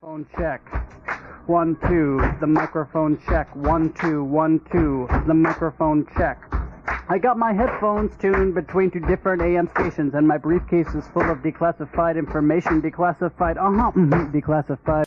Phone check. 1, 2. The microphone check. 1, 2, 1, 2. The microphone check. I got my headphones tuned between two different AM stations, and my briefcase is full of declassified information. Declassified. Declassified.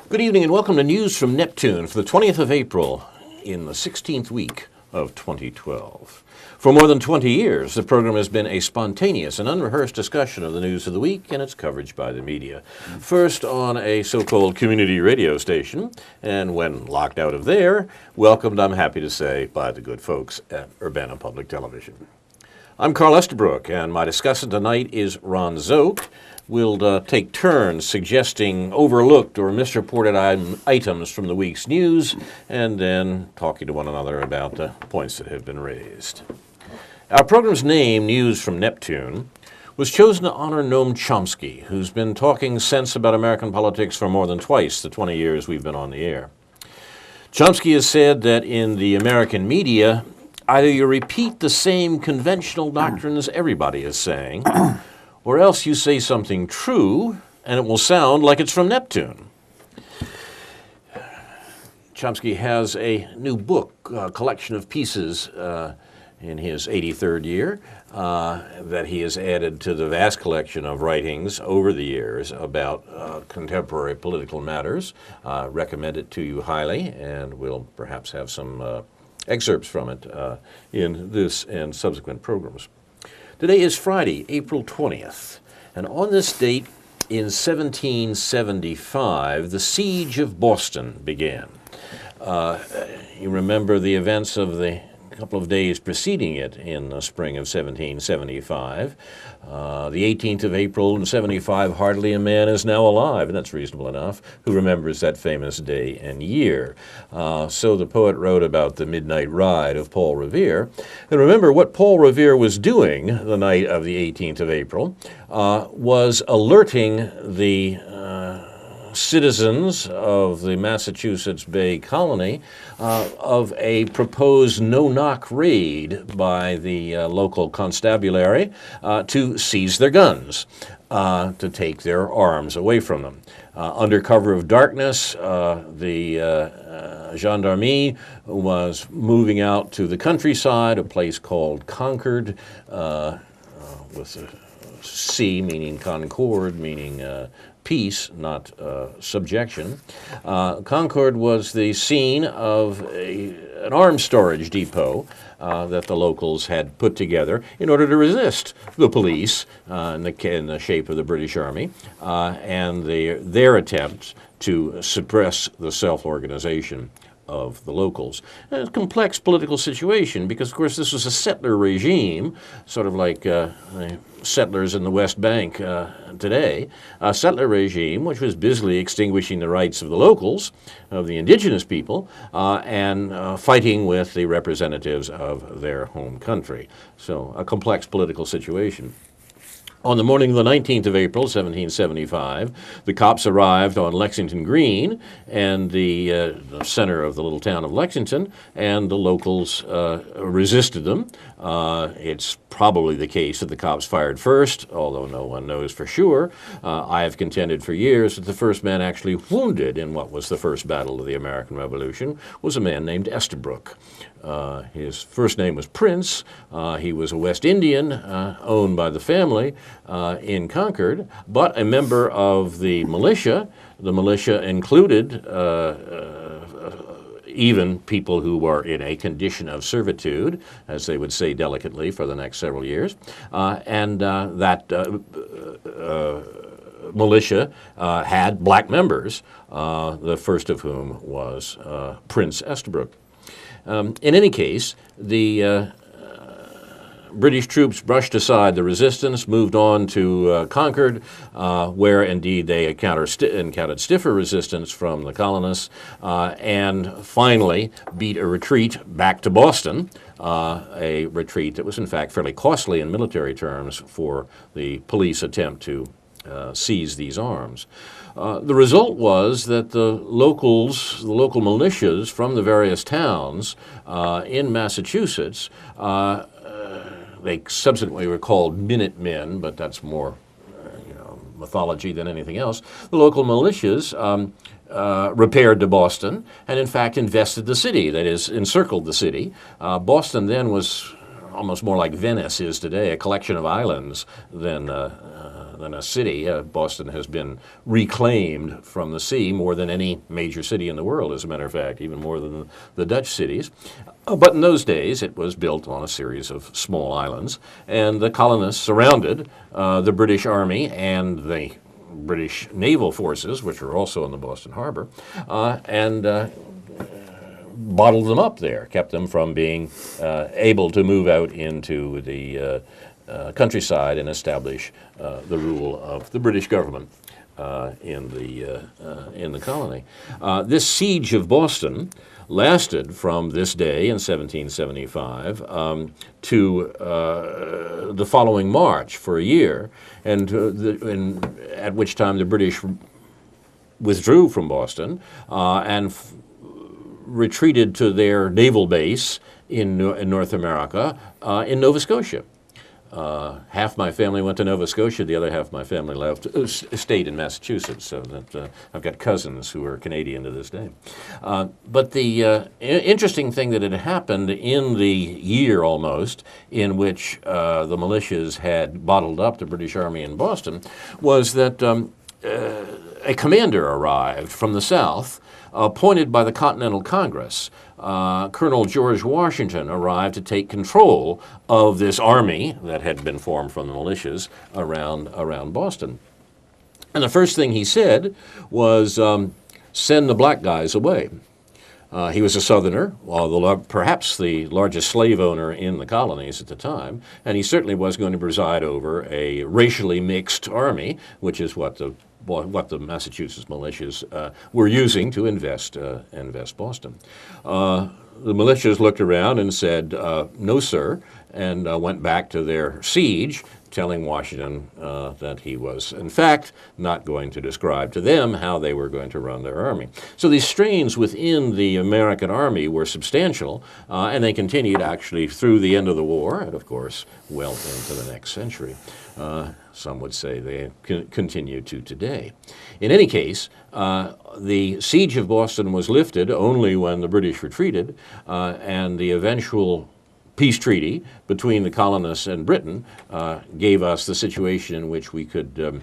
Good evening and welcome to News from Neptune for the 20th of April in the 16th week of 2012. For more than 20 years, the program has been a spontaneous and unrehearsed discussion of the news of the week and its coverage by the media. First on a so-called community radio station, and when locked out of there, welcomed, I'm happy to say, by the good folks at Urbana Public Television. I'm Carl Estabrook, and my discussant tonight is Ron Szoke. We'll take turns suggesting overlooked or misreported items from the week's news, and then talking to one another about the points that have been raised. Our program's name, News from Neptune, was chosen to honor Noam Chomsky, who's been talking sense about American politics for more than twice the 20 years we've been on the air. Chomsky has said that in the American media, either you repeat the same conventional doctrines everybody is saying, or else you say something true, and it will sound like it's from Neptune. Chomsky has a new book, a collection of pieces in his 83rd year that he has added to the vast collection of writings over the years about contemporary political matters. Recommend it to you highly, and we'll perhaps have some excerpts from it in this and subsequent programs. Today is Friday, April 20th, and on this date in 1775, the Siege of Boston began. You remember the events of the couple of days preceding it in the spring of 1775. The 18th of April in 75, hardly a man is now alive, and that's reasonable enough, who remembers that famous day and year. So the poet wrote about the midnight ride of Paul Revere. And remember, what Paul Revere was doing the night of the 18th of April was alerting the citizens of the Massachusetts Bay Colony of a proposed no-knock raid by the local constabulary to seize their guns, to take their arms away from them. Under cover of darkness, the gendarmerie was moving out to the countryside, a place called Concord, with a C meaning concord, meaning peace, not subjection. Concord was the scene of an arms storage depot that the locals had put together in order to resist the police in the shape of the British Army and their attempts to suppress the self-organization of the locals. And it's a complex political situation because, of course, this was a settler regime, sort of like the settlers in the West Bank today, a settler regime which was busily extinguishing the rights of the locals, of the indigenous people, and fighting with the representatives of their home country. So a complex political situation. On the morning of the 19th of April, 1775, the cops arrived on Lexington Green and the center of the little town of Lexington, and the locals resisted them. It's probably the case that the cops fired first, although no one knows for sure. I have contended for years that the first man actually wounded in what was the first battle of the American Revolution was a man named Estabrook. His first name was Prince. He was a West Indian owned by the family in Concord, but a member of the militia. The militia included even people who were in a condition of servitude, as they would say delicately, for the next several years. That militia had black members, the first of whom was Prince Estabrook. In any case, the British troops brushed aside the resistance, moved on to Concord, where indeed they encountered stiffer resistance from the colonists, and finally beat a retreat back to Boston, a retreat that was in fact fairly costly in military terms for the police attempt to seize these arms. The result was that the local militias from the various towns in Massachusetts, they subsequently were called Minutemen, but that's more mythology than anything else, the local militias repaired to Boston and, in fact, invested the city, that is, encircled the city. Boston then was almost more like Venice is today, a collection of islands than a city. Boston has been reclaimed from the sea more than any major city in the world, as a matter of fact, even more than the Dutch cities. But in those days, it was built on a series of small islands, and the colonists surrounded the British Army and the British naval forces, which were also in the Boston Harbor, and bottled them up there, kept them from being able to move out into the countryside and establish the rule of the British government in the colony. This siege of Boston lasted from this day in 1775 to the following March for a year, and at which time the British withdrew from Boston and retreated to their naval base in North America in Nova Scotia. Half my family went to Nova Scotia, the other half of my family stayed in Massachusetts, so that I've got cousins who are Canadian to this day. But the interesting thing that had happened in the year almost in which the militias had bottled up the British Army in Boston was that a commander arrived from the South, appointed by the Continental Congress. Colonel George Washington arrived to take control of this army that had been formed from the militias around Boston. And the first thing he said was, send the black guys away. He was a Southerner, perhaps the largest slave owner in the colonies at the time, and he certainly was going to preside over a racially mixed army, which is what the Massachusetts militias were using to invest Boston. The militias looked around and said, no, sir, and went back to their siege, telling Washington that he was, in fact, not going to describe to them how they were going to run their army. So these strains within the American army were substantial, and they continued actually through the end of the war, and of course, well into the next century. Some would say they continue to today. In any case, the siege of Boston was lifted only when the British retreated, and the eventual peace treaty between the colonists and Britain gave us the situation in which we could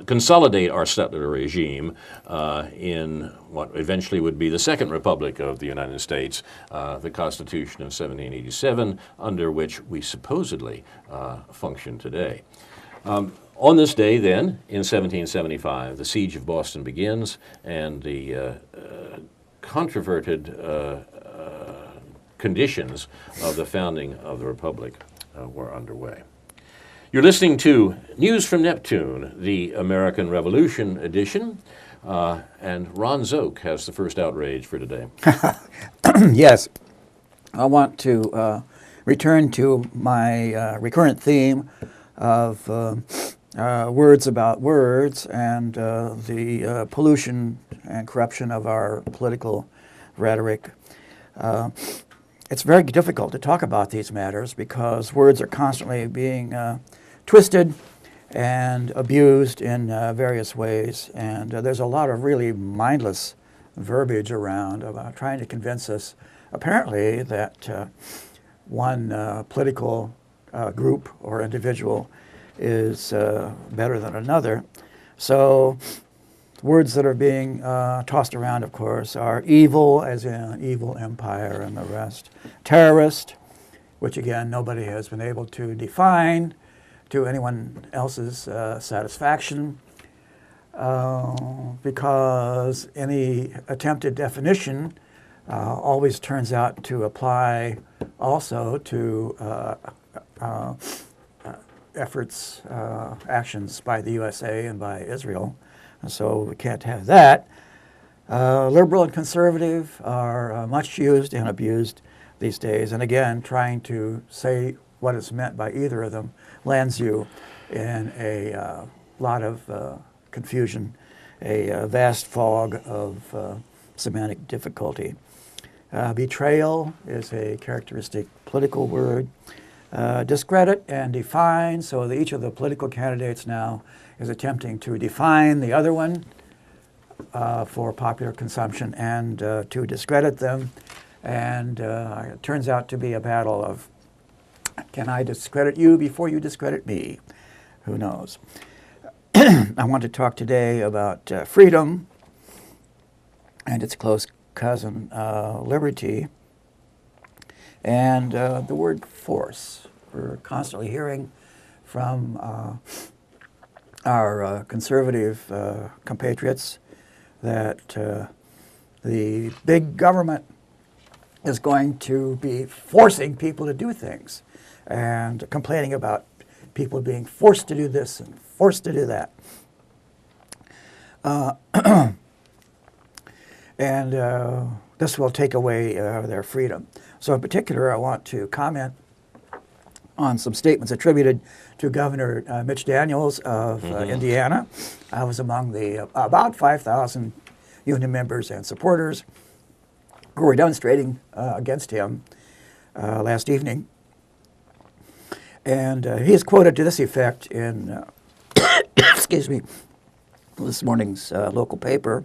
consolidate our settler regime in what eventually would be the Second Republic of the United States, the Constitution of 1787, under which we supposedly function today. On this day, then, in 1775, the siege of Boston begins, and the controverted conditions of the founding of the Republic were underway. You're listening to News from Neptune, the American Revolution edition, and Ron Szoke has the first outrage for today. Yes, I want to return to my recurrent theme of words about words and the pollution and corruption of our political rhetoric. It's very difficult to talk about these matters because words are constantly being twisted and abused in various ways, and there's a lot of really mindless verbiage around about trying to convince us, apparently, that one political group or individual is better than another. So words that are being tossed around, of course, are evil, as in evil empire and the rest. Terrorist, which again nobody has been able to define to anyone else's satisfaction, because any attempted definition always turns out to apply also to actions by the USA and by Israel. So we can't have that. Liberal and conservative are much used and abused these days. And again, trying to say what is meant by either of them lands you in a lot of confusion, a vast fog of semantic difficulty. Betrayal is a characteristic political word. discredit and define. So each of the political candidates now is attempting to define the other one for popular consumption and to discredit them. And it turns out to be a battle of, can I discredit you before you discredit me? Who knows? I want to talk today about freedom and its close cousin, liberty, and the word force. We're constantly hearing from our conservative compatriots that the big government is going to be forcing people to do things and complaining about people being forced to do this and forced to do that. And this will take away their freedom. So in particular, I want to comment on some statements attributed to Governor Mitch Daniels of Indiana. I was among the about 5,000 union members and supporters who were demonstrating against him last evening. And he is quoted to this effect in, excuse me, this morning's local paper.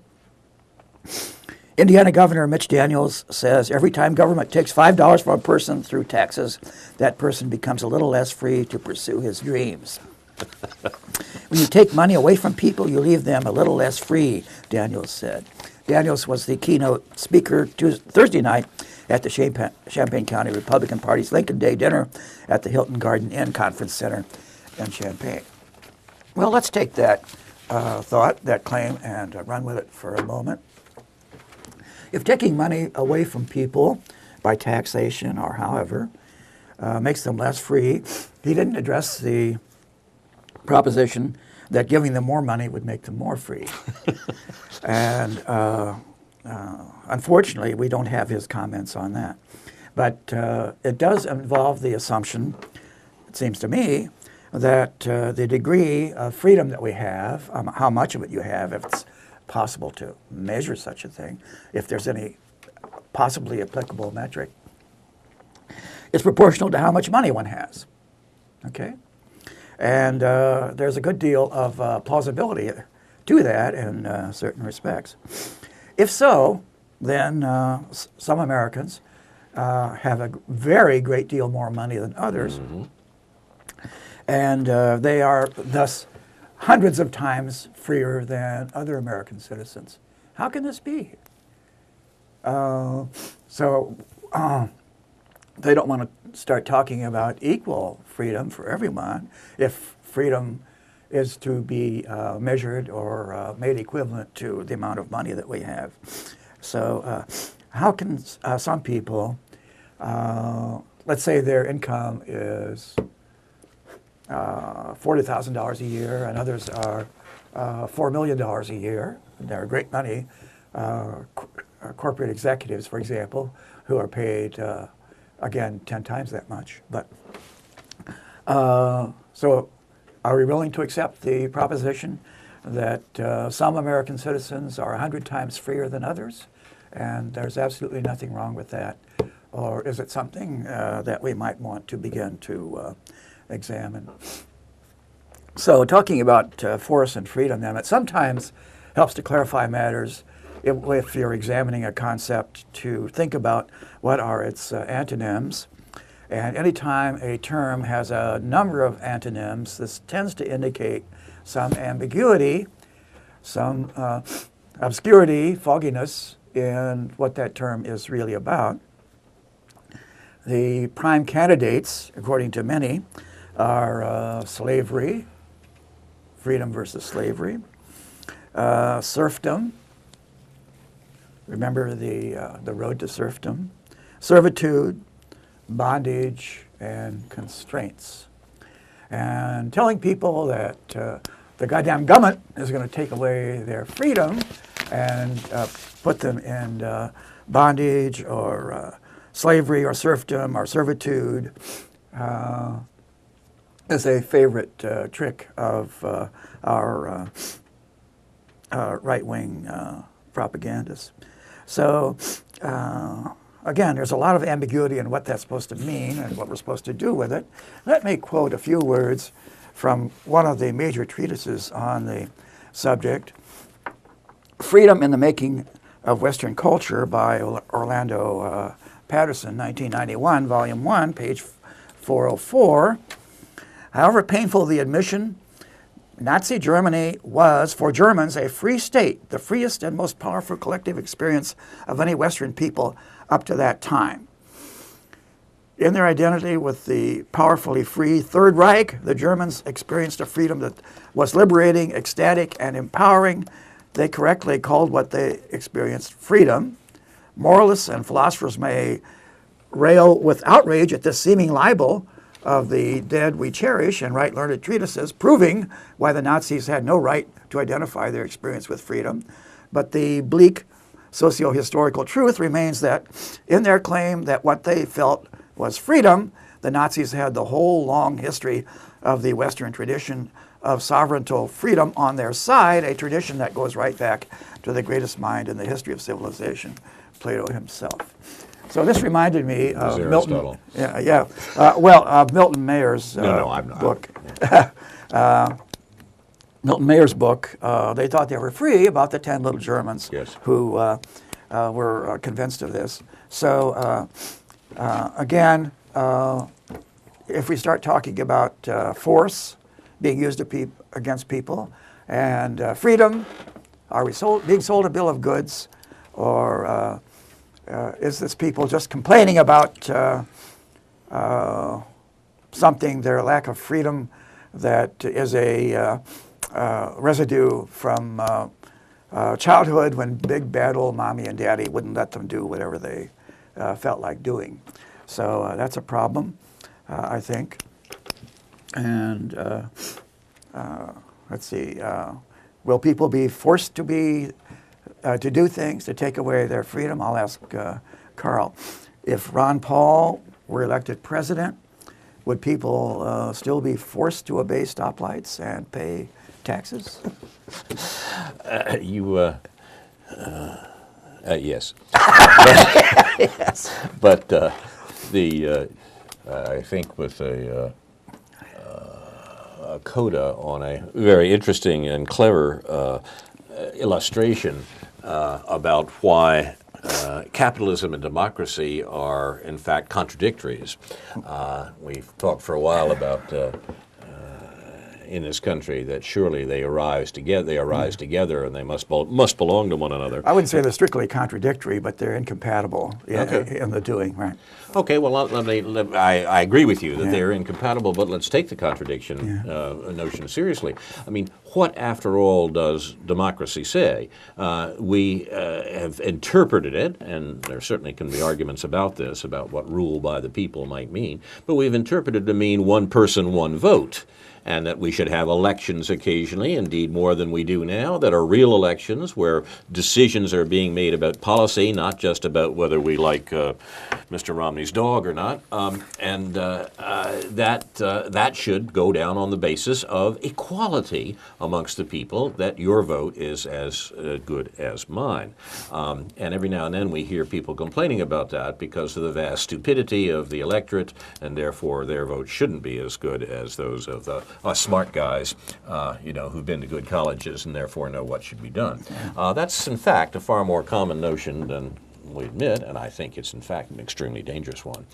Indiana Governor Mitch Daniels says every time government takes $5 from a person through taxes, that person becomes a little less free to pursue his dreams. When you take money away from people, you leave them a little less free, Daniels said. Daniels was the keynote speaker Thursday night at the Champaign County Republican Party's Lincoln Day dinner at the Hilton Garden Inn Conference Center in Champaign. Well, let's take that thought, that claim, and run with it for a moment. If taking money away from people by taxation or however makes them less free, he didn't address the proposition that giving them more money would make them more free. And unfortunately, we don't have his comments on that. But it does involve the assumption, it seems to me, that the degree of freedom that we have, how much of it you have, if it's possible to measure such a thing, if there's any possibly applicable metric, is proportional to how much money one has. Okay? And there's a good deal of plausibility to that in certain respects. If so, then some Americans have a very great deal more money than others, and they are thus hundreds of times freer than other American citizens. How can this be? So they don't want to start talking about equal freedom for everyone if freedom is to be measured or made equivalent to the amount of money that we have. So how can some people, let's say their income is $40,000 a year and others are $4 million a year, they're great money, corporate executives, for example, who are paid, again, 10 times that much. But so are we willing to accept the proposition that some American citizens are 100 times freer than others? And there's absolutely nothing wrong with that. Or is it something that we might want to begin to examine? So talking about force and freedom, then, it sometimes helps to clarify matters if you're examining a concept to think about what are its antonyms. And anytime a term has a number of antonyms, this tends to indicate some ambiguity, some obscurity, fogginess in what that term is really about. The prime candidates, according to many, are slavery, freedom versus slavery, serfdom, remember the road to serfdom, servitude, bondage, and constraints. And telling people that the goddamn government is going to take away their freedom and put them in bondage or slavery or serfdom or servitude is a favorite trick of our right-wing propagandists. So again, there's a lot of ambiguity in what that's supposed to mean and what we're supposed to do with it. Let me quote a few words from one of the major treatises on the subject, Freedom in the Making of Western Culture by Orlando Patterson, 1991, Volume 1, page 404. However painful the admission, Nazi Germany was, for Germans, a free state, the freest and most powerful collective experience of any Western people up to that time. In their identity with the powerfully free Third Reich, the Germans experienced a freedom that was liberating, ecstatic, and empowering. They correctly called what they experienced freedom. Moralists and philosophers may rail with outrage at this seeming libel of the dead we cherish and write learned treatises proving why the Nazis had no right to identify their experience with freedom. But the bleak socio-historical truth remains that in their claim that what they felt was freedom, the Nazis had the whole long history of the Western tradition of sovereignty freedom on their side, a tradition that goes right back to the greatest mind in the history of civilization, Plato himself. So this reminded me of Milton. Milton Mayer's book. Milton Mayer's book. They thought they were free about the 10 little Germans who were convinced of this. So again, if we start talking about force being used against people and freedom, are we being sold a bill of goods, or is this people just complaining about something, their lack of freedom, that is a residue from childhood when big bad old mommy and daddy wouldn't let them do whatever they felt like doing? So that's a problem, I think. And let's see, will people be forced to do things to take away their freedom? I'll ask Carl. If Ron Paul were elected president, would people still be forced to obey stoplights and pay taxes? Yes. Yes. But I think with a coda on a very interesting and clever illustration about why capitalism and democracy are in fact contradictories. We've talked for a while about in this country that surely they arise together, and they must belong to one another. I wouldn't say they're strictly contradictory, but they're incompatible in the doing, right? Okay, well, I agree with you that they're incompatible, but let's take the contradiction notion seriously. I mean, what, after all, does democracy say? We have interpreted it, and there certainly can be arguments about this, about what rule by the people might mean, but we've interpreted it to mean one person, one vote, and that we should have elections occasionally, indeed more than we do now, that are real elections where decisions are being made about policy, not just about whether we like Mr. Romney's dog or not, and that should go down on the basis of equality amongst the people, that your vote is as good as mine. And every now and then we hear people complaining about that because of the vast stupidity of the electorate, and therefore their vote shouldn't be as good as those of the smart guys, who've been to good colleges and therefore know what should be done. That's, in fact, a far more common notion than we admit, and I think it's, in fact, an extremely dangerous one.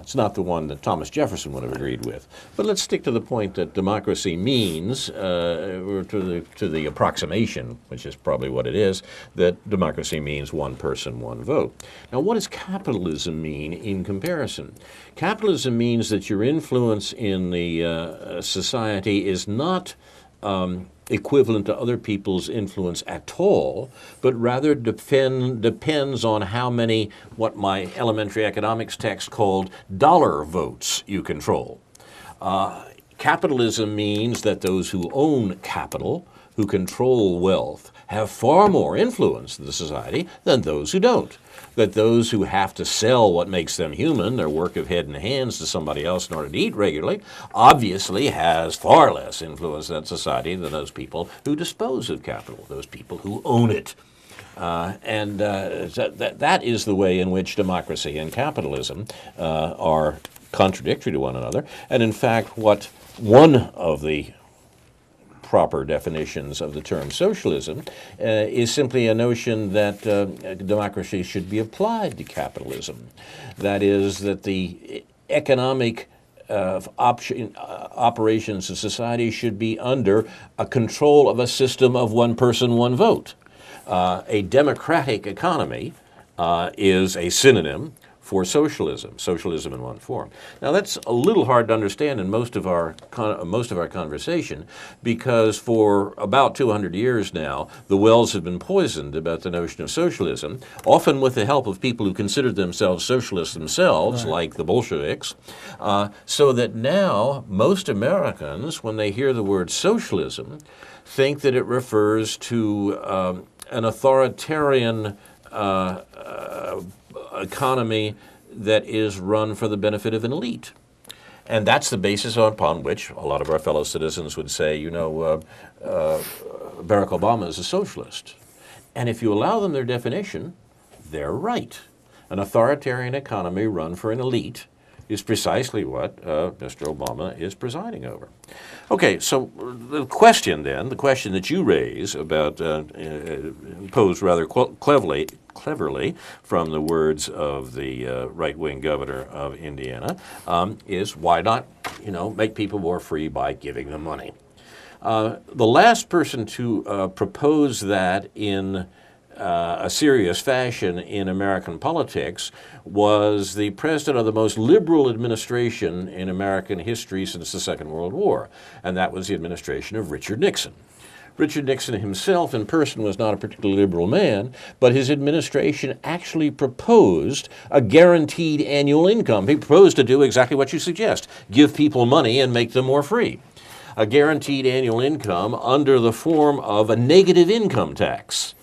It's not the one that Thomas Jefferson would have agreed with. But let's stick to the point that democracy means, or to the approximation, which is probably what it is, that democracy means one person, one vote. Now, what does capitalism mean in comparison? Capitalism means that your influence in the society is not equivalent to other people's influence at all, but rather depends on how many, what my elementary economics text called dollar votes you control. Capitalism means that those who own capital, who control wealth, have far more influence in the society than those who don't. That those who have to sell what makes them human, their work of head and hands, to somebody else in order to eat regularly, obviously has far less influence in that society than those people who dispose of capital, those people who own it. That is the way in which democracy and capitalism are contradictory to one another. And in fact, what one of the proper definitions of the term socialism is simply a notion that democracy should be applied to capitalism. That is, that the economic operations of society should be under a control of a system of one person, one vote. A democratic economy is a synonym for socialism, socialism in one form. Now that's a little hard to understand in most of our conversation, because for about 200 years now, the wells have been poisoned about the notion of socialism, often with the help of people who considered themselves socialists themselves, right, like the Bolsheviks, so that now most Americans, when they hear the word socialism, think that it refers to an authoritarian economy that is run for the benefit of an elite. And that's the basis upon which a lot of our fellow citizens would say, you know, Barack Obama is a socialist. And if you allow them their definition, they're right. An authoritarian economy run for an elite is precisely what Mr. Obama is presiding over. Okay, so the question then, the question that you raise about, posed rather cleverly from the words of the right-wing governor of Indiana, is why not, you know, make people more free by giving them money? The last person to propose that in a serious fashion in American politics was the president of the most liberal administration in American history since the Second World War, and that was the administration of Richard Nixon. Richard Nixon himself in person was not a particularly liberal man, but his administration actually proposed a guaranteed annual income. He proposed to do exactly what you suggest, give people money and make them more free. A guaranteed annual income under the form of a negative income tax.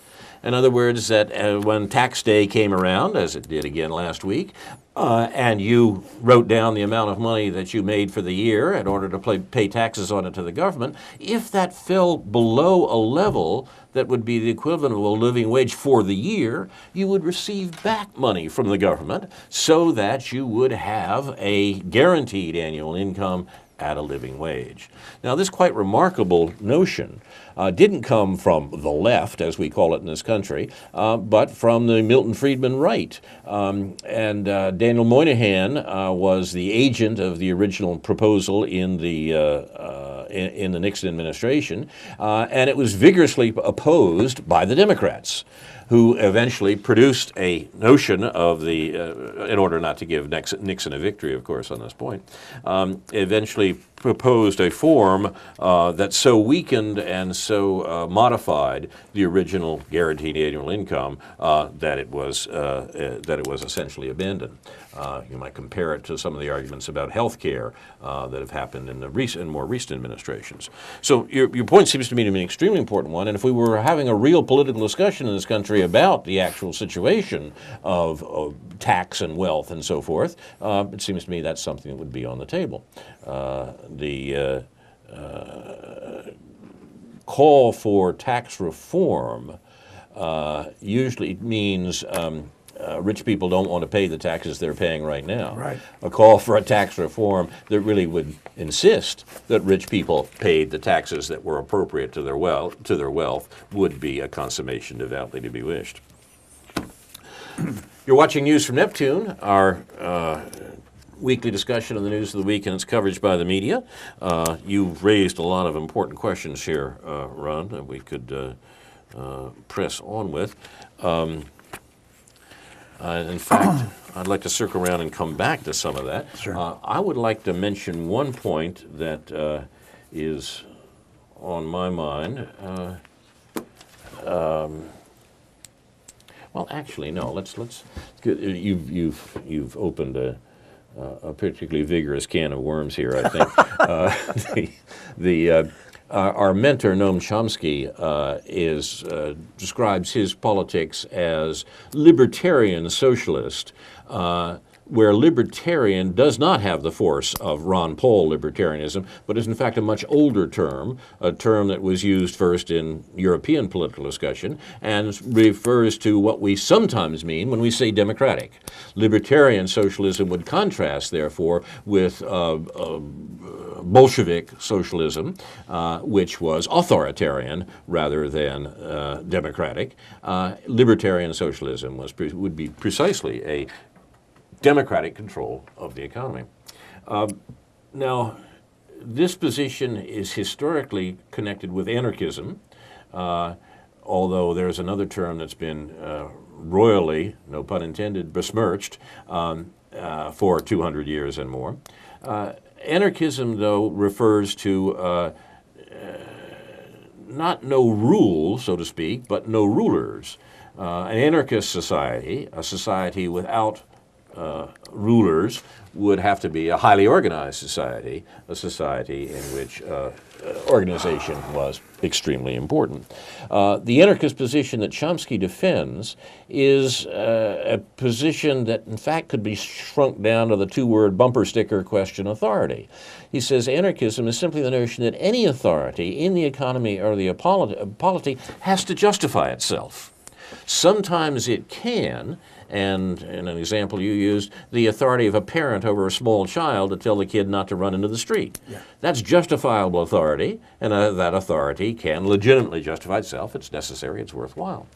In other words, that when tax day came around, as it did again last week, and you wrote down the amount of money that you made for the year in order to pay taxes on it to the government, if that fell below a level that would be the equivalent of a living wage for the year, you would receive back money from the government so that you would have a guaranteed annual income at a living wage. Now, this quite remarkable notion didn't come from the left, as we call it in this country, but from the Milton Friedman right. Daniel Moynihan was the agent of the original proposal in the Nixon administration, and it was vigorously opposed by the Democrats, who eventually produced a notion of the, in order not to give Nixon a victory, of course, on this point, eventually proposed a form that so weakened and so modified the original guaranteed annual income that it was essentially abandoned. You might compare it to some of the arguments about health care that have happened in the more recent administrations. So your point seems to me to be an extremely important one, and if we were having a real political discussion in this country about the actual situation of tax and wealth and so forth, it seems to me that's something that would be on the table. The call for tax reform usually means rich people don't want to pay the taxes they're paying right now. Right. A call for a tax reform that really would insist that rich people paid the taxes that were appropriate to their wealth would be a consummation devoutly to be wished. You're watching News from Neptune, our weekly discussion of the news of the week and its coverage by the media. You've raised a lot of important questions here, Ron, that we could press on with. In fact, I'd like to circle around and come back to some of that. Sure. I would like to mention one point that is on my mind. Well, actually, no. Let's. You've opened a particularly vigorous can of worms here, I think. Our mentor, Noam Chomsky, describes his politics as libertarian socialist, where libertarian does not have the force of Ron Paul libertarianism, but is in fact a much older term, a term that was used first in European political discussion and refers to what we sometimes mean when we say democratic. Libertarian socialism would contrast, therefore, with Bolshevik socialism, which was authoritarian rather than democratic. Libertarian socialism would be precisely a democratic control of the economy. Now, this position is historically connected with anarchism, although there's another term that's been royally, no pun intended, besmirched for 200 years and more. Anarchism, though, refers to not no rules, so to speak, but no rulers. An anarchist society, a society without rulers, would have to be a highly organized society, a society in which organization was extremely important. The anarchist position that Chomsky defends is a position that in fact could be shrunk down to the two-word bumper sticker question authority. He says anarchism is simply the notion that any authority in the economy or the polity has to justify itself. Sometimes it can, and in an example you used, the authority of a parent over a small child to tell the kid not to run into the street. Yeah. That's justifiable authority, and that authority can legitimately justify itself. It's necessary, it's worthwhile.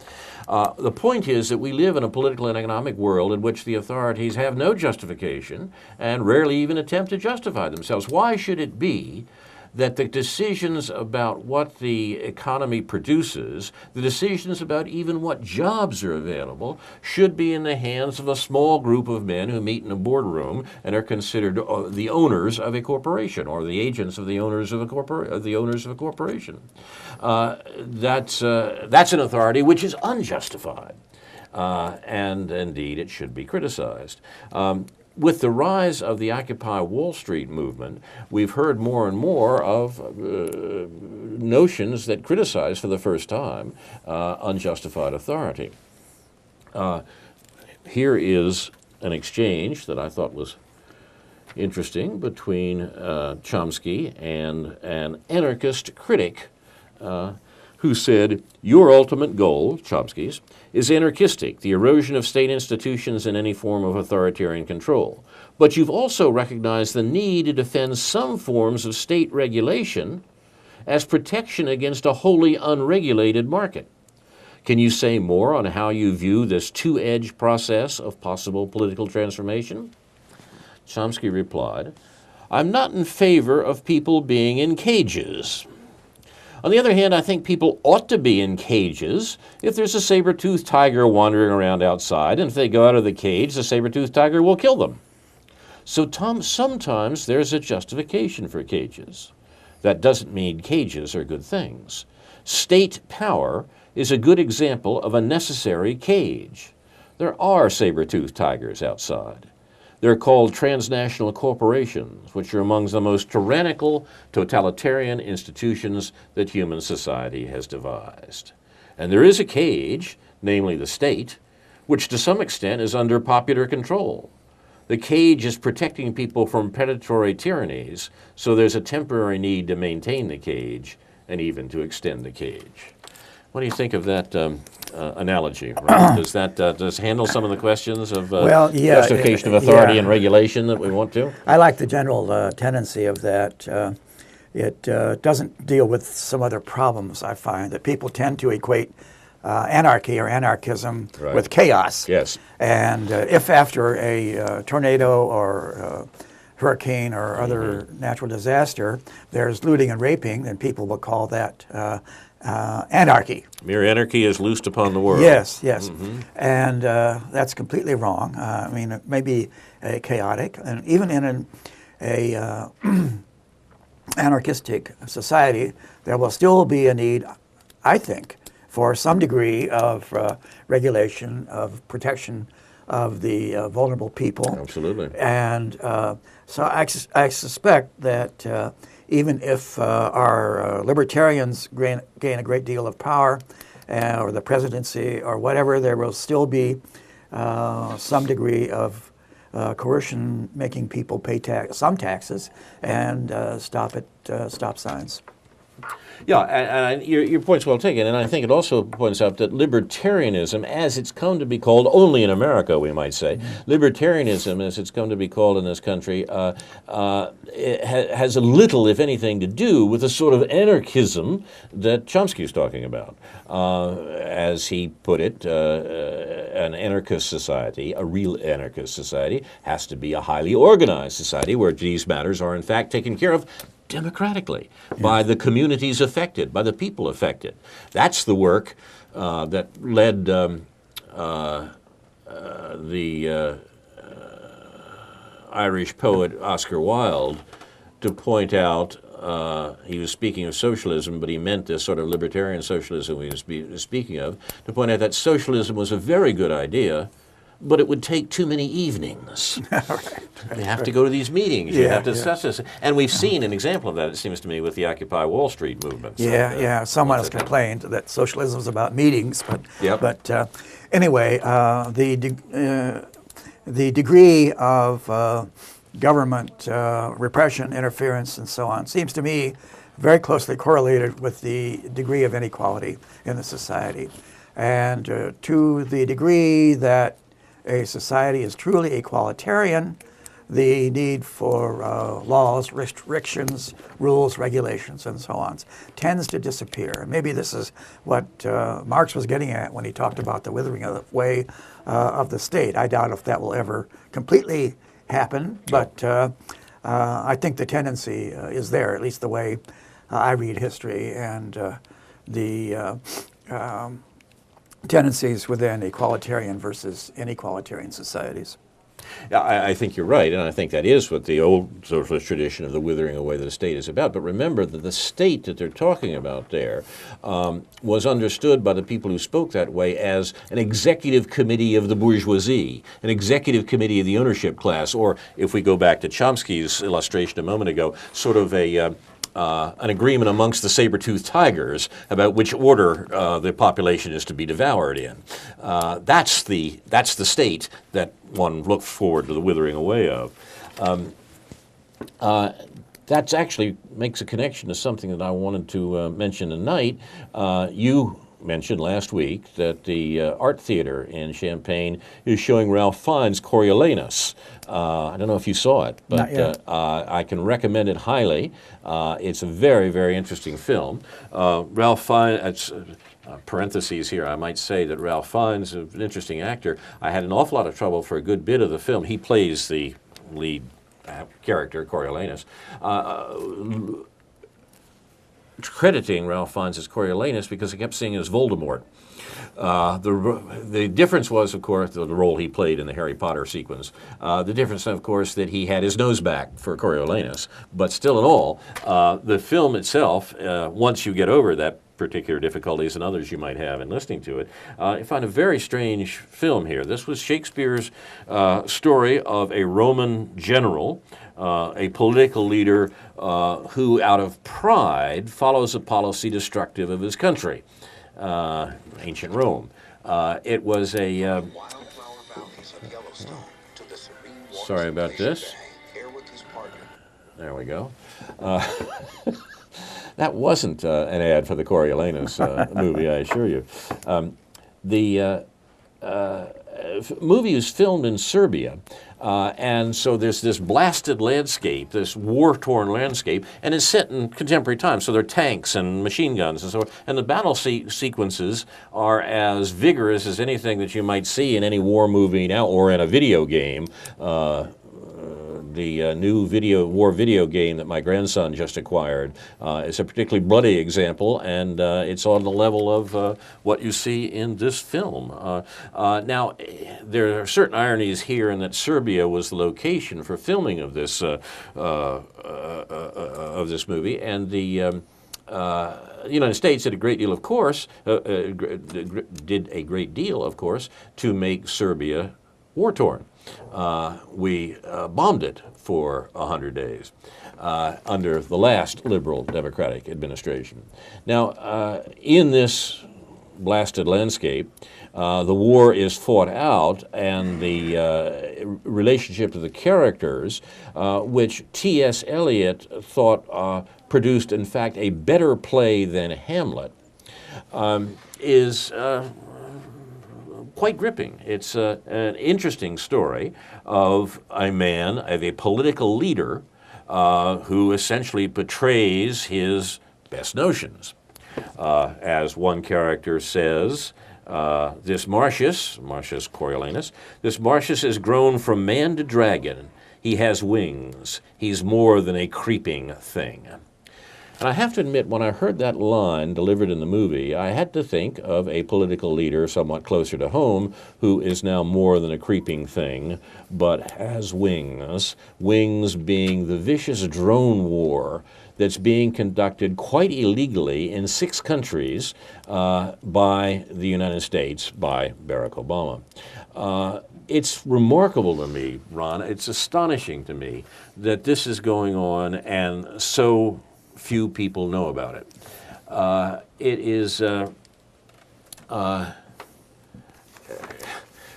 The point is that we live in a political and economic world in which the authorities have no justification and rarely even attempt to justify themselves. Why should it be that the decisions about what the economy produces, the decisions about even what jobs are available, should be in the hands of a small group of men who meet in a boardroom and are considered the owners of a corporation or the agents of the owners of a corporation? That's an authority which is unjustified, and indeed it should be criticized. With the rise of the Occupy Wall Street movement, we've heard more and more of notions that criticize for the first time unjustified authority. Here is an exchange that I thought was interesting between Chomsky and an anarchist critic who said, "Your ultimate goal," Chomsky's, "is anarchistic, the erosion of state institutions and any form of authoritarian control. But you've also recognized the need to defend some forms of state regulation as protection against a wholly unregulated market. Can you say more on how you view this two-edged process of possible political transformation?" Chomsky replied, "I'm not in favor of people being in cages. On the other hand, I think people ought to be in cages if there's a saber-toothed tiger wandering around outside, and if they go out of the cage, the saber-toothed tiger will kill them. So sometimes there's a justification for cages. That doesn't mean cages are good things. State power is a good example of a necessary cage. There are saber-toothed tigers outside. They're called transnational corporations, which are among the most tyrannical, totalitarian institutions that human society has devised. And there is a cage, namely the state, which to some extent is under popular control. The cage is protecting people from predatory tyrannies, so there's a temporary need to maintain the cage and even to extend the cage." What do you think of that analogy? Right? Does that handle some of the questions of justification of authority and regulation that we want to? I like the general tendency of that. It doesn't deal with some other problems I find, that people tend to equate anarchy or anarchism with chaos. Yes. And if after a tornado or hurricane or other natural disaster, there's looting and raping, then people will call that anarchy. Mere anarchy is loosed upon the world. Yes, yes. And that's completely wrong. I mean, it may be chaotic, and even in an anarchistic society, there will still be a need, I think, for some degree of regulation, of protection of the vulnerable people. Absolutely. And so I suspect that even if our libertarians gain a great deal of power, or the presidency or whatever, there will still be some degree of coercion making people pay some taxes and stop at stop signs. Yeah, and your point's well taken, and I think it also points out that libertarianism, as it's come to be called, only in America, we might say, libertarianism, as it's come to be called in this country, it has a little, if anything, to do with the sort of anarchism that Chomsky's talking about. As he put it, an anarchist society, a real anarchist society, has to be a highly organized society where these matters are, in fact, taken care of democratically, by the communities affected, by the people affected. That's the work that led the Irish poet Oscar Wilde to point out, he was speaking of socialism, but he meant this sort of libertarian socialism he was speaking of, to point out that socialism was a very good idea, but it would take too many evenings. You have to go to these meetings. You have to discuss this. And we've seen an example of that, it seems to me, with the Occupy Wall Street movement. Someone has complained that socialism is about meetings, but anyway, the degree of government repression, interference, and so on seems to me very closely correlated with the degree of inequality in the society. And to the degree that a society is truly egalitarian, the need for laws, restrictions, rules, regulations, and so on tends to disappear. And maybe this is what Marx was getting at when he talked about the withering away of the state. I doubt if that will ever completely happen, but I think the tendency is there, at least the way I read history, and the tendencies within egalitarian versus inequalitarian societies. Yeah, I think you're right, and I think that is what the old socialist tradition of the withering away of the state is about. But remember that the state that they're talking about there was understood by the people who spoke that way as an executive committee of the bourgeoisie, an executive committee of the ownership class, or if we go back to Chomsky's illustration a moment ago, sort of an agreement amongst the saber-toothed tigers about which order the population is to be devoured in. That's the state that one looked forward to the withering away of. That actually makes a connection to something that I wanted to mention tonight. You mentioned last week that the Art Theater in Champaign is showing Ralph Fiennes' Coriolanus. I don't know if you saw it, but I can recommend it highly. It's a very, very interesting film. Ralph Fiennes, parentheses here, I might say that Ralph Fiennes is an interesting actor. I had an awful lot of trouble for a good bit of the film. He plays the lead character, Coriolanus. Crediting Ralph Fiennes as Coriolanus because I kept seeing it as Voldemort. The difference was, of course, the role he played in the Harry Potter sequence. The difference, of course, that he had his nose back for Coriolanus. But still in all, the film itself, once you get over that particular difficulties and others you might have in listening to it, I find a very strange film here. This was Shakespeare's story of a Roman general, a political leader who, out of pride, follows a policy destructive of his country, ancient Rome. It was a... sorry about this. There we go. That wasn't an ad for the Coriolanus movie, I assure you. The movie is filmed in Serbia, and so there's this blasted landscape, this war-torn landscape, and it's set in contemporary times. So there are tanks and machine guns and so on. And the battle sequences are as vigorous as anything that you might see in any war movie now or in a video game. The new war video game that my grandson just acquired is a particularly bloody example, and it's on the level of what you see in this film. Now, there are certain ironies here in that Serbia was the location for filming of this movie, and the United States did a great deal, of course, to make Serbia war-torn. We bombed it for 100 days under the last liberal democratic administration. Now, in this blasted landscape, The war is fought out, and the relationship to the characters, which T.S. Eliot thought produced, in fact, a better play than Hamlet, is quite gripping. It's an interesting story of a man, of a political leader, who essentially betrays his best notions. As one character says, this Marcius Coriolanus, this Marcius has grown from man to dragon. He has wings. He's more than a creeping thing. And I have to admit, when I heard that line delivered in the movie, I had to think of a political leader somewhat closer to home who is now more than a creeping thing, but has wings. Wings being the vicious drone war that's being conducted quite illegally in 6 countries by the United States, by Barack Obama. It's remarkable to me, Ron, it's astonishing to me that this is going on and so few people know about it. It is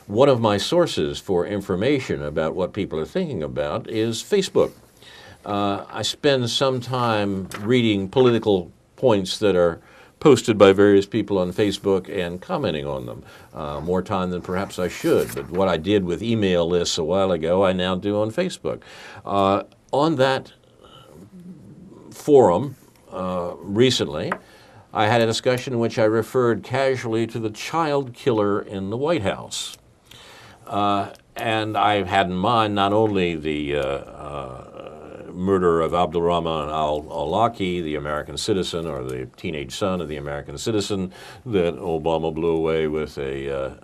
one of my sources for information about what people are thinking about is Facebook. I spend some time reading political points that are posted by various people on Facebook and commenting on them. More time than perhaps I should, but what I did with email lists a while ago, I now do on Facebook. On that forum recently, I had a discussion in which I referred casually to the child killer in the White House. And I had in mind not only the murder of Abdulrahman al-Awlaki, the American citizen, or the teenage son of the American citizen that Obama blew away with a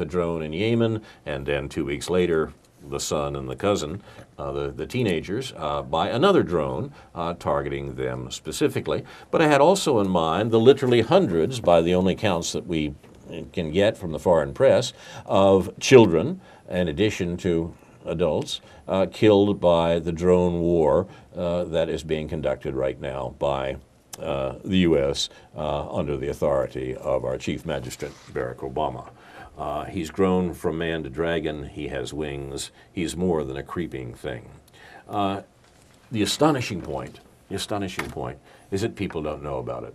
drone in Yemen, and then 2 weeks later, the son and the cousin, the teenagers, by another drone targeting them specifically. But I had also in mind the literally hundreds, by the only counts that we can get from the foreign press, of children, in addition to adults, killed by the drone war that is being conducted right now by the U.S. Under the authority of our Chief Magistrate, Barack Obama. He's grown from man to dragon. He has wings. He's more than a creeping thing. The astonishing point is that people don't know about it.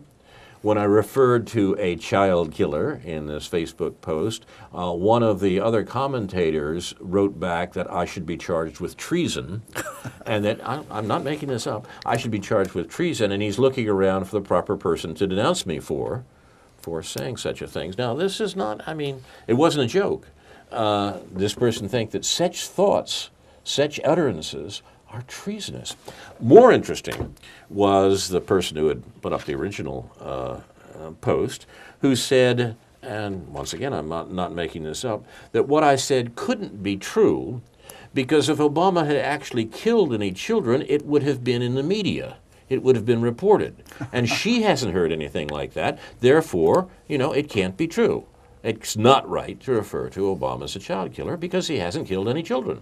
When I referred to a child killer in this Facebook post, one of the other commentators wrote back that I should be charged with treason, and that, I'm not making this up, I should be charged with treason, and he's looking around for the proper person to denounce me for saying such a thing. Now, this is not, I mean, it wasn't a joke. This person thinks that such thoughts, such utterances, are treasonous. More interesting was the person who had put up the original post, who said, and once again, I'm not making this up, that what I said couldn't be true because if Obama had actually killed any children, it would have been in the media. It would have been reported. And she hasn't heard anything like that. Therefore, you know, it can't be true. It's not right to refer to Obama as a child killer because he hasn't killed any children.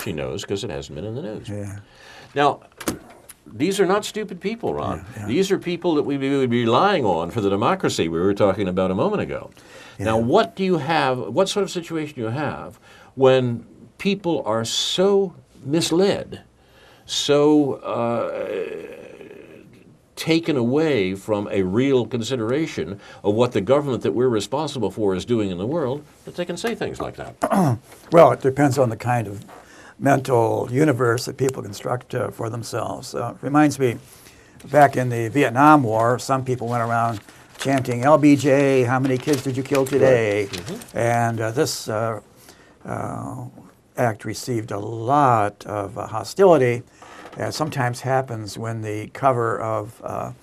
She knows because it hasn't been in the news. Yeah. Now, these are not stupid people, Ron. Yeah. These are people that we would be relying on for the democracy we were talking about a moment ago. Yeah. Now, what sort of situation do you have when people are so misled, so taken away from a real consideration of what the government that we're responsible for is doing in the world, that they can say things like that? Well, it depends on the kind of mental universe that people construct for themselves. It reminds me, back in the Vietnam War, some people went around chanting, LBJ, how many kids did you kill today? Right. Mm-hmm. And this act received a lot of hostility, as sometimes happens when the cover of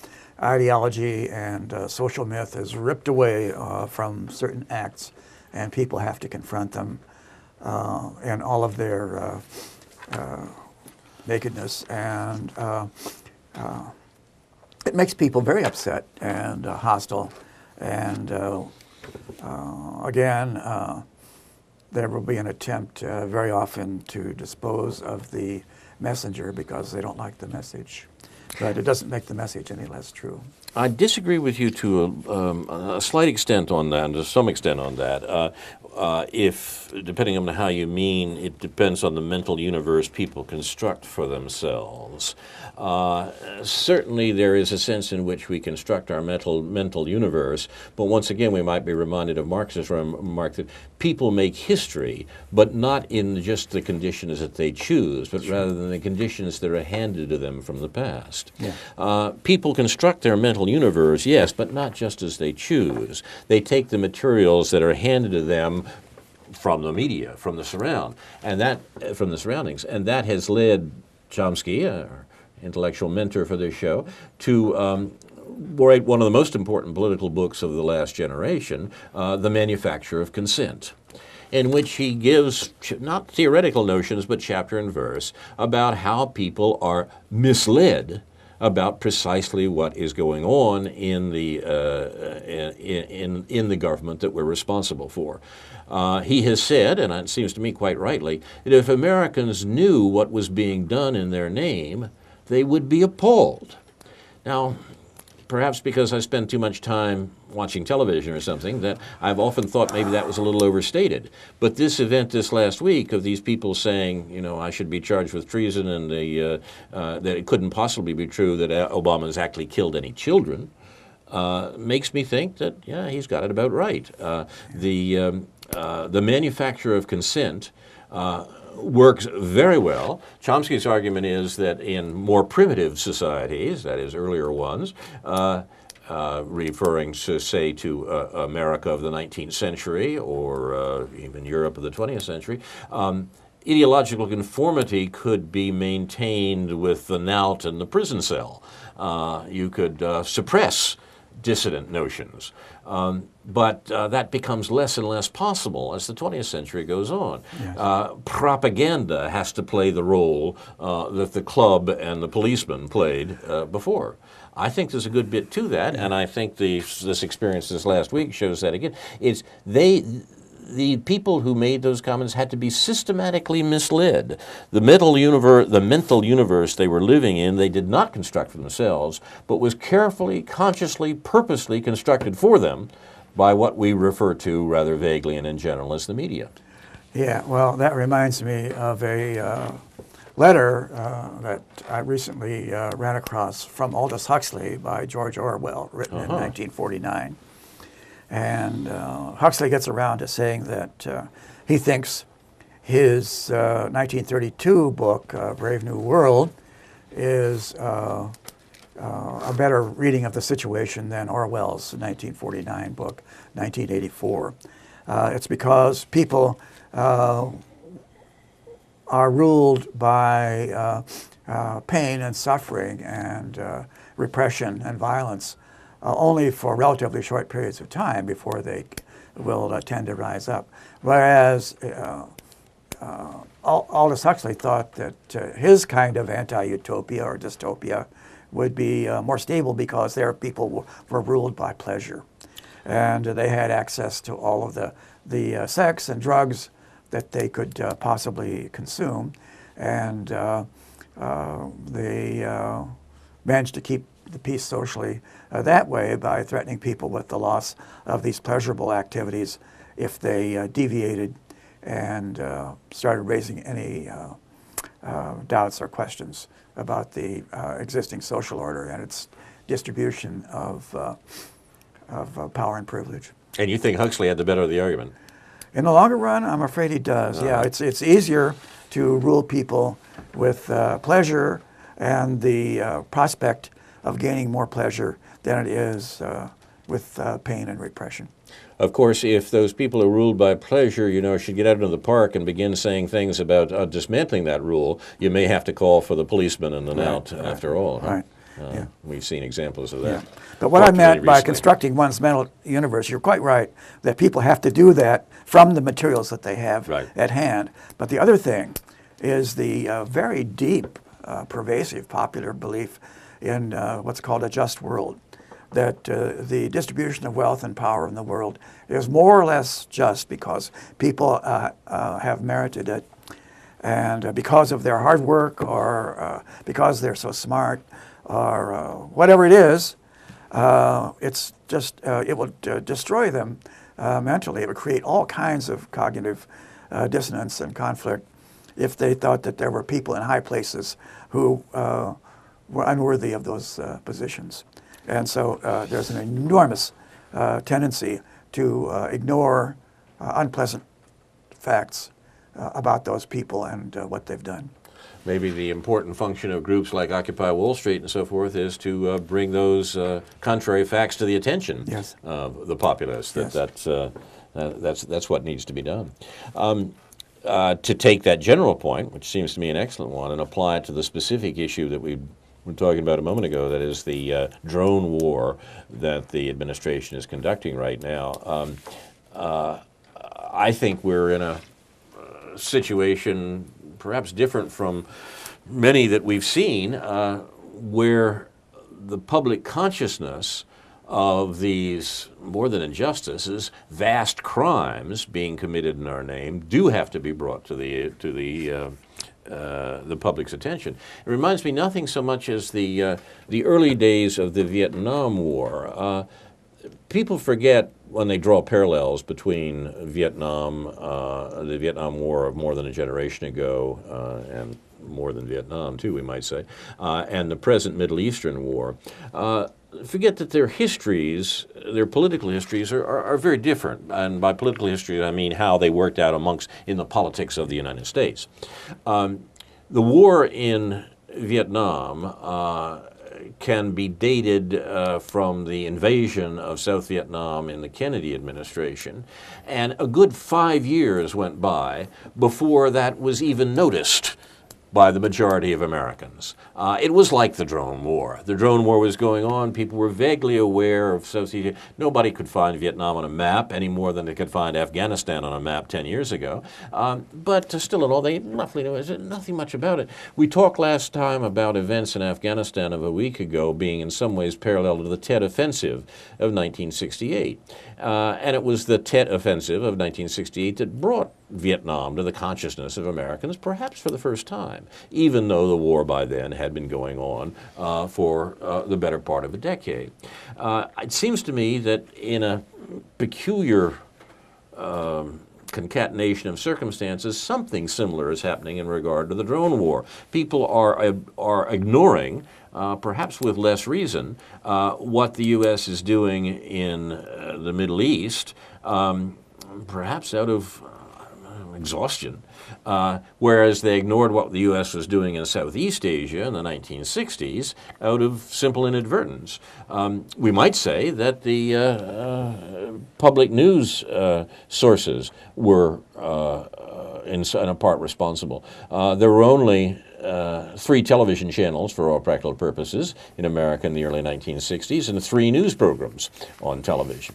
ideology and social myth is ripped away from certain acts, and people have to confront them in all of their nakedness. And it makes people very upset and hostile. And again, there will be an attempt very often to dispose of the messenger because they don't like the message. But it doesn't make the message any less true. I disagree with you to a slight extent on that, and to some extent on that. If, depending on how you mean, it depends on the mental universe people construct for themselves. Certainly there is a sense in which we construct our mental universe, but once again we might be reminded of Marx's remark that people make history, but not in just the conditions that they choose, but rather than the conditions that are handed to them from the past. Yeah. People construct their mental universe, yes, but not just as they choose. They take the materials that are handed to them from the media, from the surroundings, and that has led Chomsky, our intellectual mentor for this show, to write one of the most important political books of the last generation, The Manufacture of Consent, in which he gives not theoretical notions but chapter and verse about how people are misled about precisely what is going on in the government that we're responsible for. He has said, and it seems to me quite rightly, that if Americans knew what was being done in their name, they would be appalled. Now, perhaps because I spend too much time watching television or something, that I've often thought maybe that was a little overstated. But this event this last week of these people saying, you know, I should be charged with treason and that it couldn't possibly be true that Obama has actually killed any children, makes me think that, yeah, he's got it about right. The manufacture of consent works very well. Chomsky's argument is that in more primitive societies, that is earlier ones, referring to, say, to America of the 19th century or even Europe of the 20th century, ideological conformity could be maintained with the knout and the prison cell. You could suppress dissident notions. But that becomes less and less possible as the 20th century goes on. Yes. Propaganda has to play the role that the club and the policeman played before. I think there's a good bit to that, and I think this experience this last week shows that again. The people who made those comments had to be systematically misled. The mental universe they were living in, they did not construct for themselves, but was carefully, consciously, purposely constructed for them by what we refer to rather vaguely and in general as the media. Yeah, well, that reminds me of a letter that I recently ran across from Aldous Huxley by George Orwell, written in 1949. And Huxley gets around to saying that he thinks his 1932 book, Brave New World, is a better reading of the situation than Orwell's 1949 book, 1984. It's because people are ruled by pain and suffering and repression and violence only for relatively short periods of time before they will tend to rise up. Whereas Aldous Huxley thought that his kind of anti-utopia or dystopia would be more stable because their people were ruled by pleasure. And they had access to all of the sex and drugs that they could possibly consume. And they managed to keep the peace socially that way by threatening people with the loss of these pleasurable activities if they deviated and started raising any doubts or questions about the existing social order and its distribution of power and privilege. And you think Huxley had the better of the argument? In the longer run, I'm afraid he does. Yeah, it's easier to rule people with pleasure and the prospect of gaining more pleasure than it is with pain and repression. Of course, if those people are ruled by pleasure, should get out into the park and begin saying things about dismantling that rule, you may have to call for the policeman and the knout after all. Huh? Right. We've seen examples of that. Yeah. But what I meant by constructing one's mental universe, you're quite right, that people have to do that from the materials that they have at hand. But the other thing is the very deep, pervasive popular belief in what's called a just world, that the distribution of wealth and power in the world is more or less just because people have merited it, and because of their hard work or because they're so smart or whatever it is, it's just it will destroy them mentally. It would create all kinds of cognitive dissonance and conflict if they thought that there were people in high places who were unworthy of those positions. And so there's an enormous tendency to ignore unpleasant facts about those people and what they've done. Maybe the important function of groups like Occupy Wall Street and so forth is to bring those contrary facts to the attention Yes. of the populace. Yes. That's what needs to be done. To take that general point, which seems to me an excellent one, and apply it to the specific issue that we were talking about a moment ago, that is the drone war that the administration is conducting right now. I think we're in a situation perhaps different from many that we've seen, where the public consciousness of these, more than injustices, vast crimes being committed in our name, do have to be brought to the public's attention. It reminds me nothing so much as the early days of the Vietnam War. People forget when they draw parallels between Vietnam, the Vietnam War of more than a generation ago, and more than Vietnam too, we might say, and the present Middle Eastern War. Forget that their histories, their political histories, are very different. And by political history, I mean how they worked out in the politics of the United States. The war in Vietnam can be dated from the invasion of South Vietnam in the Kennedy administration, and a good 5 years went by before that was even noticed by the majority of Americans. It was like the drone war. The drone war was going on. People were vaguely aware of South Vietnam. Nobody could find Vietnam on a map any more than they could find Afghanistan on a map 10 years ago. But still in all, they roughly knew nothing much about it. We talked last time about events in Afghanistan of a week ago being in some ways parallel to the Tet Offensive of 1968. And it was the Tet Offensive of 1968 that brought Vietnam to the consciousness of Americans, perhaps for the first time, even though the war by then had been going on for the better part of a decade. It seems to me that in a peculiar concatenation of circumstances, something similar is happening in regard to the drone war. People are ignoring, perhaps with less reason, what the U.S. is doing in the Middle East, perhaps out of exhaustion, whereas they ignored what the U.S. was doing in Southeast Asia in the 1960s out of simple inadvertence. We might say that the public news sources were in a part responsible. There were only 3 television channels for all practical purposes in America in the early 1960s and 3 news programs on television.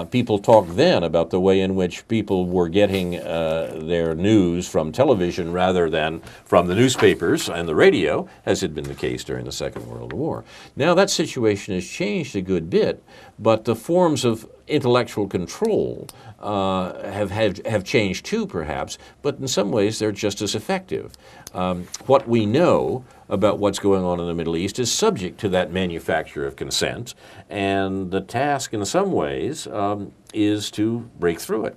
People talked then about the way in which people were getting their news from television rather than from the newspapers and the radio, as had been the case during the Second World War. Now that situation has changed a good bit, but the forms of intellectual control have changed too, perhaps, but in some ways they're just as effective. What we know about what's going on in the Middle East is subject to that manufacture of consent, and the task in some ways is to break through it.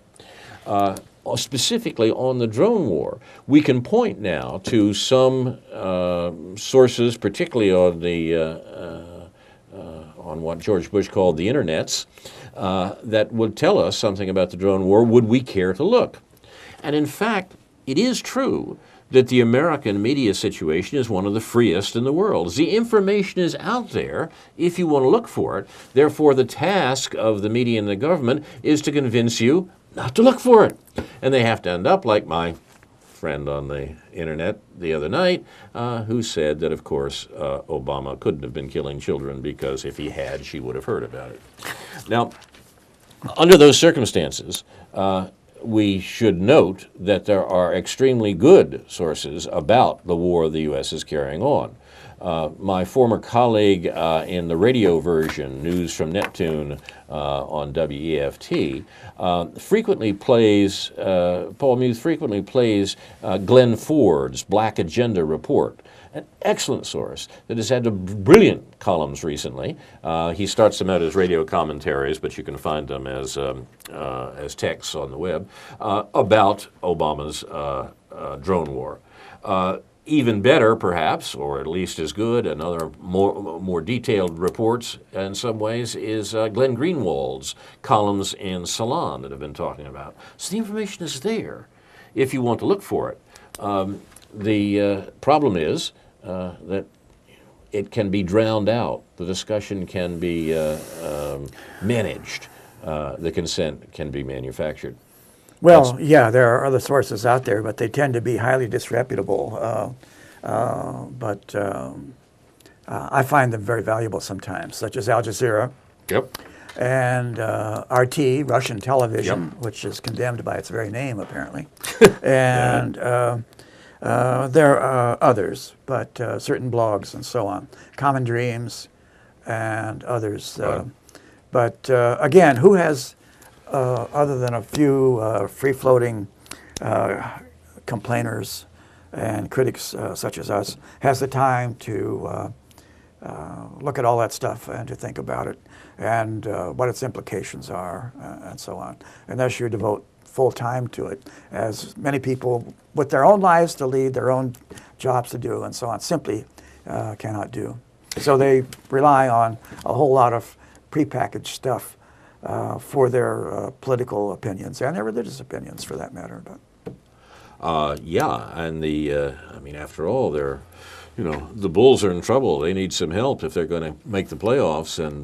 Specifically on the drone war, we can point now to some sources, particularly on on what George Bush called the internets, that would tell us something about the drone war, would we care to look. And in fact, it is true that the American media situation is one of the freest in the world. The information is out there if you want to look for it. Therefore, the task of the media and the government is to convince you not to look for it. And they have to end up like my friend on the internet the other night, who said that, of course, Obama couldn't have been killing children because if he had, she would have heard about it. Now, under those circumstances, we should note that there are extremely good sources about the war the U.S. is carrying on. My former colleague in the radio version, News from Neptune on WEFT, frequently plays, Paul Muth frequently plays Glenn Ford's Black Agenda Report, an excellent source that has had brilliant columns recently. He starts them out as radio commentaries, but you can find them as texts on the web about Obama's drone war. Even better, perhaps, or at least as good, and other more detailed reports in some ways, is Glenn Greenwald's columns in Salon that I've been talking about. So the information is there if you want to look for it. The problem is that it can be drowned out. The discussion can be managed. The consent can be manufactured. Well, yeah, there are other sources out there, but they tend to be highly disreputable. But I find them very valuable sometimes, such as Al Jazeera. Yep. And RT, Russian television, Yep. which is condemned by its very name, apparently. And there are others, but certain blogs and so on. Common Dreams and others. Right. But again, who has, other than a few free-floating complainers and critics such as us, has the time to look at all that stuff and to think about it and what its implications are and so on, unless you devote full time to it, as many people with their own lives to lead, their own jobs to do and so on, simply cannot do. So they rely on a whole lot of prepackaged stuff for their political opinions and their religious opinions, for that matter. But yeah, and I mean, after all, the Bulls are in trouble. They need some help if they're going to make the playoffs, and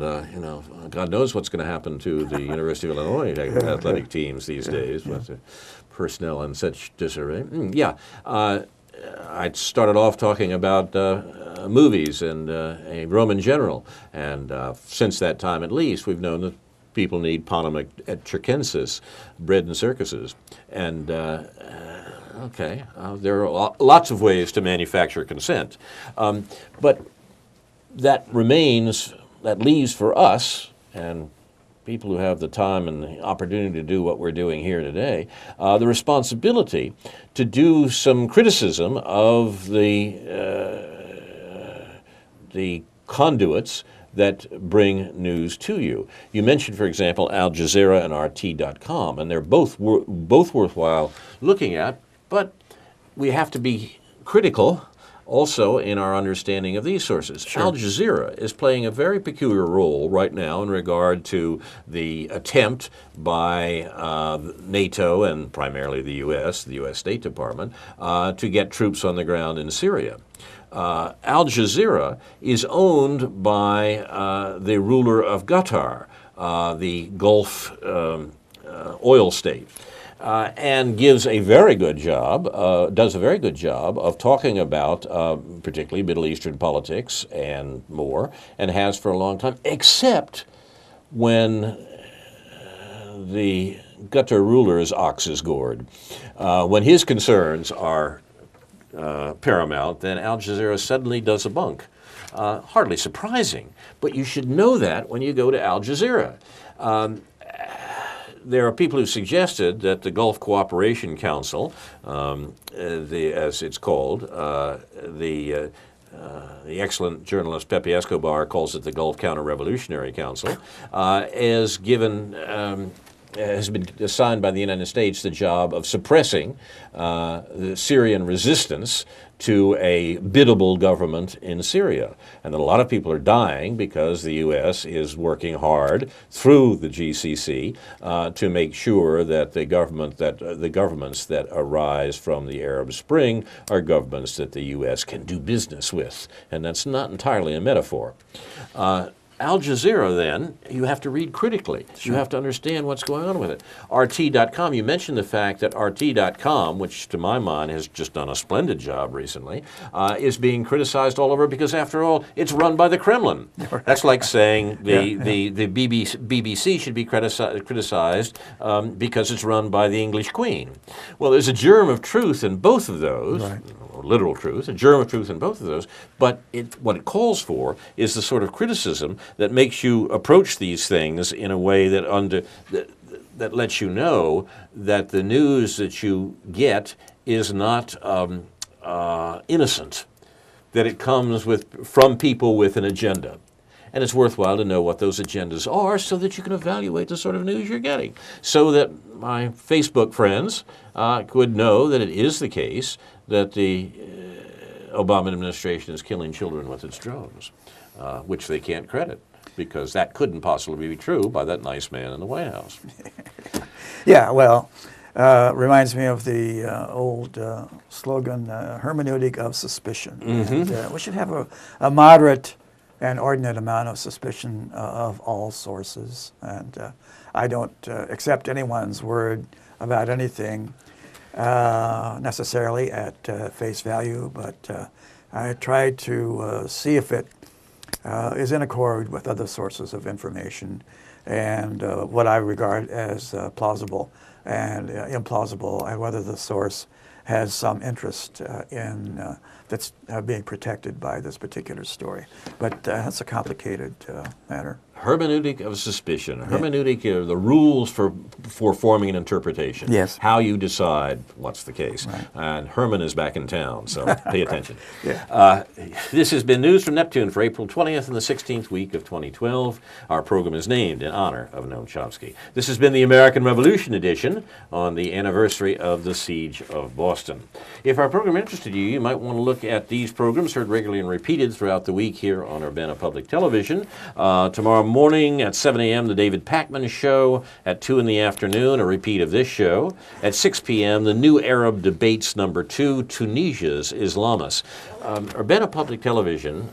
God knows what's going to happen to the University of Illinois athletic teams these days with the personnel in such disarray. I started off talking about movies and a Roman general, and since that time at least, we've known that people need panem et circenses, bread and circuses, and okay, there are lots of ways to manufacture consent, but that leaves for us and people who have the time and the opportunity to do what we're doing here today, the responsibility to do some criticism of the conduits that bring news to you. You mentioned, for example, Al Jazeera and RT.com, and they're both worthwhile looking at, but we have to be critical also in our understanding of these sources. Sure. Al Jazeera is playing a very peculiar role right now in regard to the attempt by NATO and primarily the U.S. State Department, to get troops on the ground in Syria. Al Jazeera is owned by the ruler of Qatar, the Gulf oil state. And does a very good job of talking about particularly Middle Eastern politics and more, and has for a long time, except when the Qatar ruler's ox is gored. When his concerns are paramount, then Al Jazeera suddenly does a bunk. Hardly surprising, but you should know that when you go to Al Jazeera. There are people who suggested that the Gulf Cooperation Council, as it's called, the excellent journalist Pepe Escobar calls it the Gulf Counter-Revolutionary Council, has been assigned by the United States the job of suppressing the Syrian resistance to a biddable government in Syria. And that a lot of people are dying because the U.S. is working hard through the GCC to make sure that the governments that arise from the Arab Spring are governments that the U.S. can do business with. And that's not entirely a metaphor. Al Jazeera, then, you have to read critically. You have to understand what's going on with it. RT.com, you mentioned the fact that RT.com, which to my mind has just done a splendid job recently, is being criticized all over because, after all, it's run by the Kremlin. That's like saying the BBC should be criticized because it's run by the English Queen. Well, there's a germ of truth in both of those. Right. Literal truth, a germ of truth in both of those, but what it calls for is the sort of criticism that makes you approach these things in a way that lets you know that the news that you get is not innocent, that it comes from people with an agenda. And it's worthwhile to know what those agendas are so that you can evaluate the sort of news you're getting, so that my Facebook friends could know that it is the case that the Obama administration is killing children with its drones, which they can't credit, because that couldn't possibly be true by that nice man in the White House. Yeah, well, reminds me of the old slogan, hermeneutic of suspicion. Mm-hmm. And, we should have a moderate and ordinate amount of suspicion of all sources. And I don't accept anyone's word about anything necessarily at face value, but I try to see if it is in accord with other sources of information and what I regard as plausible and implausible, and whether the source has some interest in that's being protected by this particular story. But that's a complicated matter. Hermeneutic of suspicion. Hermeneutic are the rules for forming an interpretation. Yes. How you decide what's the case. Right. And Herman is back in town, so pay attention. Yeah. This has been News from Neptune for April 20th and the 16th week of 2012. Our program is named in honor of Noam Chomsky. This has been the American Revolution edition on the anniversary of the Siege of Boston. If our program interested you, you might want to look at these programs heard regularly and repeated throughout the week here on Urbana Public Television. Tomorrow morning at 7 a.m., the David Pakman Show. At 2 in the afternoon, a repeat of this show. At 6 p.m., the New Arab Debates number 2, Tunisia's Islamists. Urbana Public Television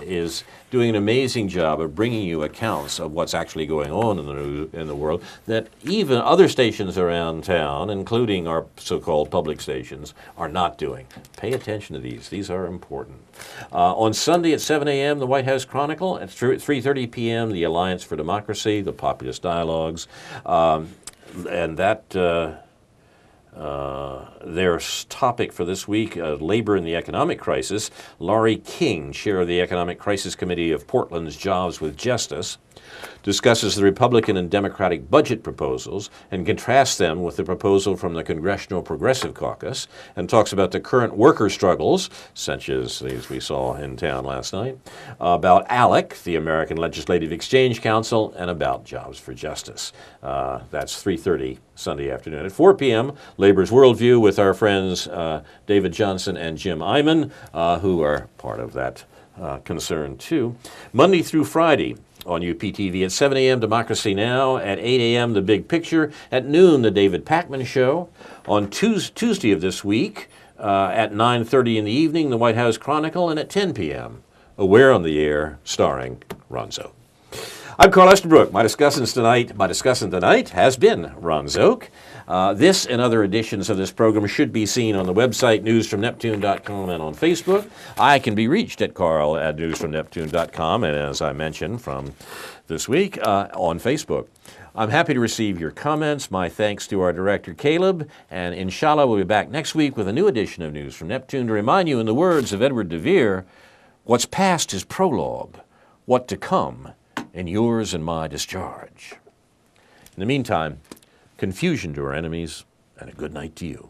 is doing an amazing job of bringing you accounts of what's actually going on in the world that even other stations around town, including our so-called public stations, are not doing. Pay attention to these. These are important. On Sunday at 7 a.m., the White House Chronicle. At 3:30 p.m., the Alliance for Democracy, the Populist Dialogues. And that... their topic for this week, labor in the economic crisis. Laurie King, chair of the Economic Crisis Committee of Portland's Jobs with Justice, discusses the Republican and Democratic budget proposals and contrasts them with the proposal from the Congressional Progressive Caucus, and talks about the current worker struggles, such as these we saw in town last night, about ALEC, the American Legislative Exchange Council, and about Jobs for Justice. That's 3:30 Sunday afternoon. At 4 p.m., Labor's Worldview with our friends David Johnson and Jim Iman, who are part of that concern too. Monday through Friday on UPTV at 7 a.m., Democracy Now!, at 8 a.m., The Big Picture, at noon, The David Pakman Show. On Tuesday of this week, at 9:30 in the evening, The White House Chronicle, and at 10 p.m., Aware on the Air, starring Ron Szoke. I'm Carl Estabrook. My discussant tonight has been Ron Szoke. This and other editions of this program should be seen on the website newsfromneptune.com and on Facebook. I can be reached at carl@newsfromneptune.com, and as I mentioned from this week, on Facebook. I'm happy to receive your comments. My thanks to our director, Caleb, and inshallah we'll be back next week with a new edition of News from Neptune to remind you, in the words of Edward de Vere, what's past is prologue, what to come in yours and my discharge. In the meantime, confusion to our enemies, and a good night to you.